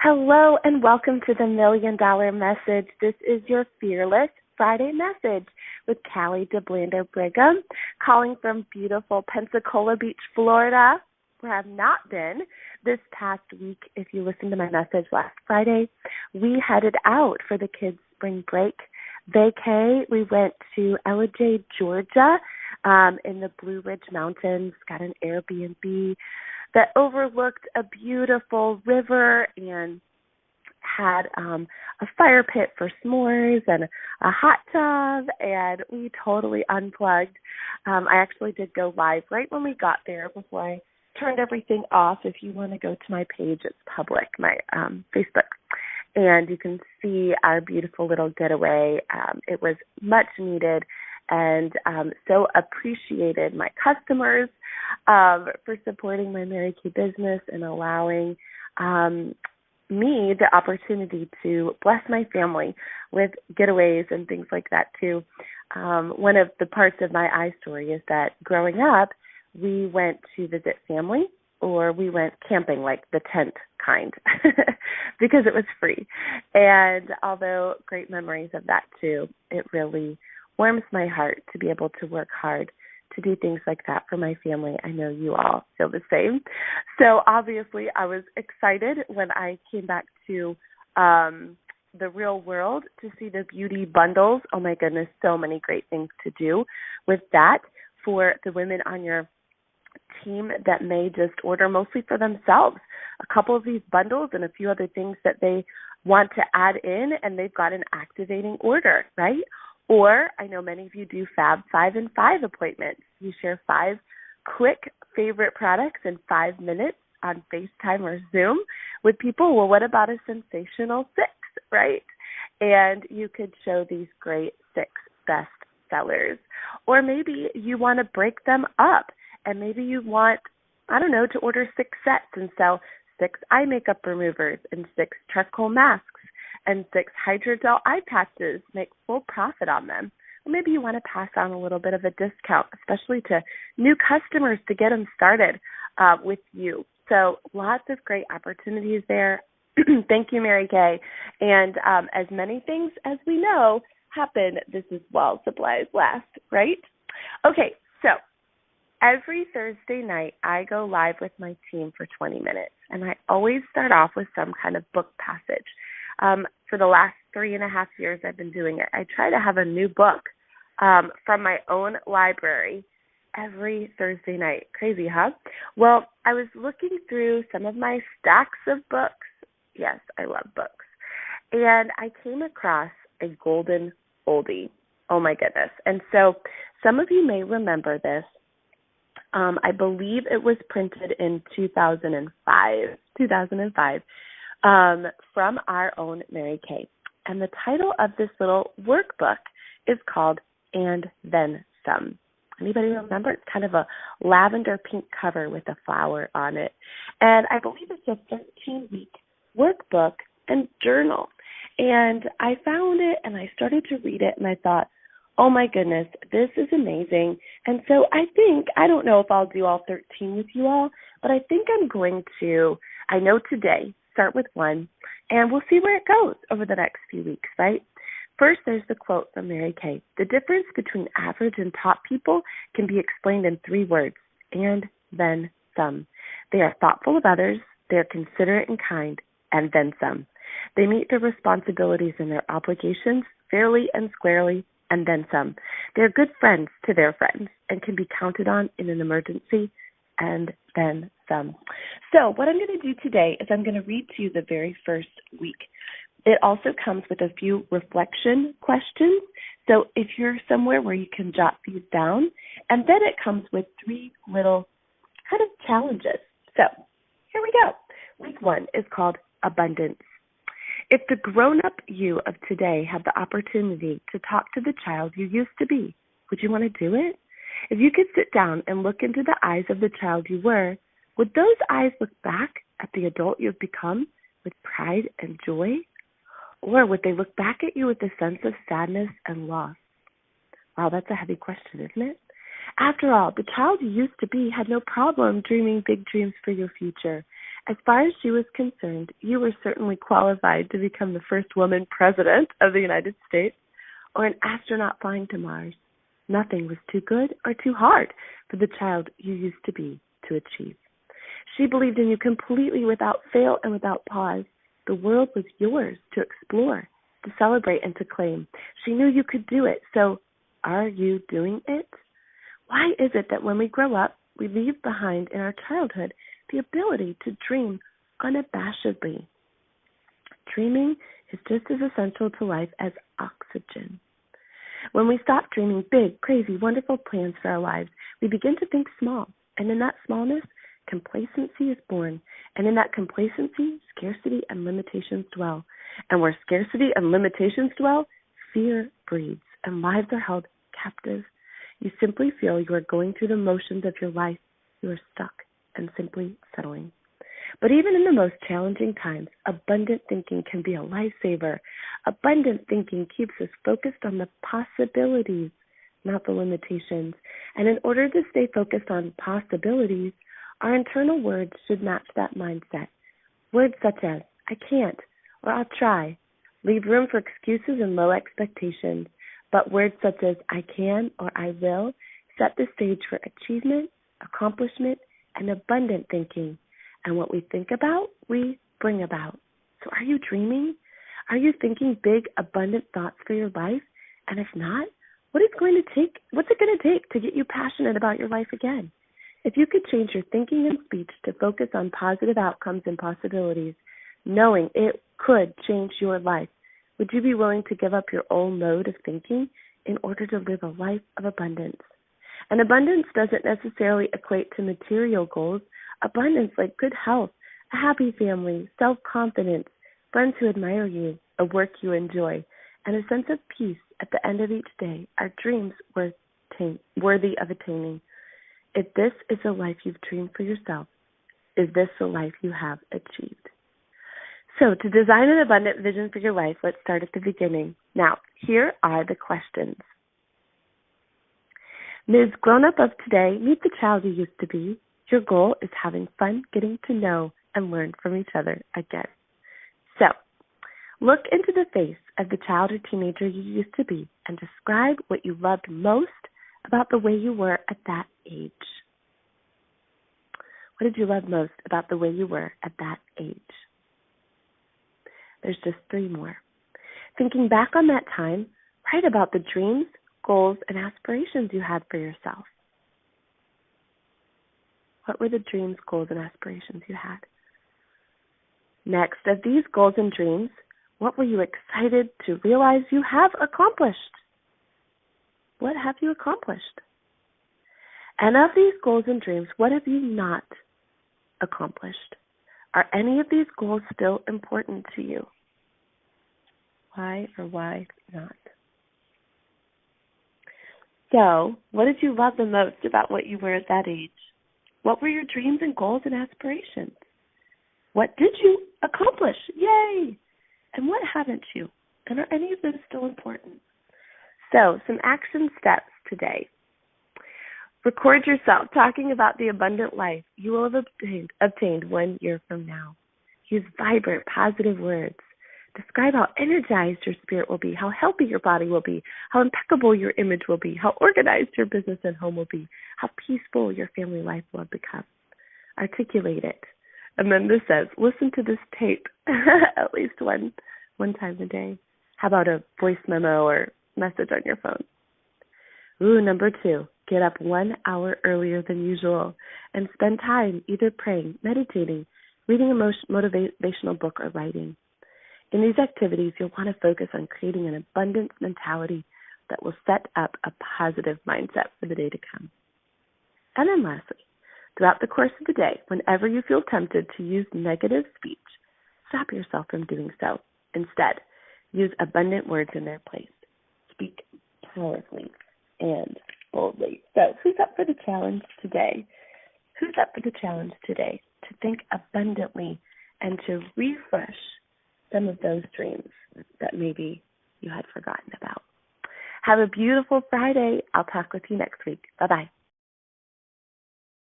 Hello and welcome to the Million Dollar Message. This is your Fearless Friday message with Callie DeBlander Brigham, calling from beautiful Pensacola Beach, Florida, where I've not been this past week. If you listened to my message last Friday, we headed out for the kids' spring break vacay. We went to Ellijay, Georgia, in the Blue Ridge Mountains, got an Airbnb that overlooked a beautiful river and had a fire pit for s'mores and a hot tub, and we totally unplugged. I actually did go live right when we got there before I turned everything off. If you want to go to my page, it's public, my Facebook, and you can see our beautiful little getaway. It was much needed, and so appreciated my customers for supporting my Mary Kay business and allowing me the opportunity to bless my family with getaways and things like that too. One of the parts of my story is that growing up, we went to visit family or we went camping, like the tent kind, because it was free. And although great memories of that too, it really warms my heart to be able to work hard to do things like that for my family. I know you all feel the same. So obviously I was excited when I came back to the real world to see the beauty bundles. Oh my goodness, so many great things to do with that for the women on your team that may just order mostly for themselves. A couple of these bundles and a few other things that they want to add in, and they've got an activating order, right? Or I know many of you do Fab 5 and 5 appointments. You share 5 quick favorite products in 5 minutes on FaceTime or Zoom with people. Well, what about a sensational 6, right? And you could show these great 6 best sellers. Or maybe you want to break them up, and maybe you want, to order 6 sets and sell 6 eye makeup removers and 6 charcoal masks and 6 hydrogel eye patches, make full profit on them. Or maybe you want to pass on a little bit of a discount, especially to new customers, to get them started with you. So lots of great opportunities there. Thank you, Mary Kay. And as many things as we know happen, this is while supplies last, right? Okay, so every Thursday night, I go live with my team for 20 minutes, and I always start off with some kind of book passage. For the last 3.5 years I've been doing it, I try to have a new book from my own library every Thursday night. Crazy, huh? Well, I was looking through some of my stacks of books. Yes, I love books. And I came across a golden oldie. Oh, my goodness. And so some of you may remember this. I believe it was printed in 2005. From our own Mary Kay. And the title of this little workbook is called And Then Some. Anybody remember? It's kind of a lavender pink cover with a flower on it. And I believe it's a 13-week workbook and journal. And I found it and I started to read it and I thought, oh my goodness, this is amazing. And so I don't know if I'll do all 13 with you all, but I think I'm going to, I know today, start with 1, and we'll see where it goes over the next few weeks, right? First, there's the quote from Mary Kay. The difference between average and top people can be explained in 3 words, and then some. They are thoughtful of others, they are considerate and kind, and then some. They meet their responsibilities and their obligations fairly and squarely, and then some. They're good friends to their friends and can be counted on in an emergency, and then some. So what I'm going to do today is I'm going to read to you the very first week. It also comes with a few reflection questions. So if you're somewhere where you can jot these down, and then it comes with 3 little kind of challenges. So here we go. Week 1 is called Abundance. If the grown-up you of today had the opportunity to talk to the child you used to be, would you want to do it? If you could sit down and look into the eyes of the child you were, would those eyes look back at the adult you've become with pride and joy? Or would they look back at you with a sense of sadness and loss? Wow, that's a heavy question, isn't it? After all, the child you used to be had no problem dreaming big dreams for your future. As far as she was concerned, you were certainly qualified to become the first woman president of the United States or an astronaut flying to Mars. Nothing was too good or too hard for the child you used to be to achieve. She believed in you completely without fail and without pause. The world was yours to explore, to celebrate, and to claim. She knew you could do it, so are you doing it? Why is it that when we grow up, we leave behind in our childhood the ability to dream unabashedly? Dreaming is just as essential to life as oxygen. When we stop dreaming big, crazy, wonderful plans for our lives, we begin to think small, and in that smallness, complacency is born, and in that complacency, scarcity and limitations dwell. And where scarcity and limitations dwell, fear breeds, and lives are held captive. You simply feel you are going through the motions of your life. You are stuck and simply settling. But even in the most challenging times, abundant thinking can be a lifesaver. Abundant thinking keeps us focused on the possibilities, not the limitations. And in order to stay focused on possibilities, our internal words should match that mindset. Words such as, I can't, or I'll try, leave room for excuses and low expectations. But words such as, I can, or I will, set the stage for achievement, accomplishment, and abundant thinking. And what we think about, we bring about. So are you dreaming? Are you thinking big, abundant thoughts for your life? And if not, what's it going to take to get you passionate about your life again? If you could change your thinking and speech to focus on positive outcomes and possibilities, knowing it could change your life, would you be willing to give up your old mode of thinking in order to live a life of abundance? And abundance doesn't necessarily equate to material goals. Abundance like good health, a happy family, self-confidence, friends who admire you, a work you enjoy, and a sense of peace at the end of each day are dreams worthy of attaining. If this is the life you've dreamed for yourself, is this the life you have achieved? So to design an abundant vision for your life, let's start at the beginning. Now, here are the questions. Ms. Grown-up of today, meet the child you used to be. Your goal is having fun getting to know and learn from each other again. So, look into the face of the child or teenager you used to be and describe what you loved most about the way you were at that age. What did you love most about the way you were at that age? There's just 3 more. Thinking back on that time, write about the dreams, goals, and aspirations you had for yourself. What were the dreams, goals, and aspirations you had? Next, of these goals and dreams, what were you excited to realize you have accomplished? What have you accomplished? And of these goals and dreams, what have you not accomplished? Are any of these goals still important to you? Why or why not? So, what did you love the most about what you were at that age? What were your dreams and goals and aspirations? What did you accomplish? Yay! And what haven't you? And are any of them still important? So, some action steps today. Record yourself talking about the abundant life you will have obtained 1 year from now. Use vibrant, positive words. Describe how energized your spirit will be, how healthy your body will be, how impeccable your image will be, how organized your business and home will be, how peaceful your family life will become. Articulate it. And then this says, listen to this tape at least one time a day. How about a voice memo or message on your phone? Number 2, get up 1 hour earlier than usual and spend time either praying, meditating, reading a motivational book, or writing. In these activities, you'll want to focus on creating an abundance mentality that will set up a positive mindset for the day to come. And then lastly, throughout the course of the day, whenever you feel tempted to use negative speech, stop yourself from doing so. Instead, use abundant words in their place. Speak powerfully and boldly. So, who's up for the challenge today? Who's up for the challenge today to think abundantly and to refresh some of those dreams that maybe you had forgotten about? Have a beautiful Friday. I'll talk with you next week. Bye-bye.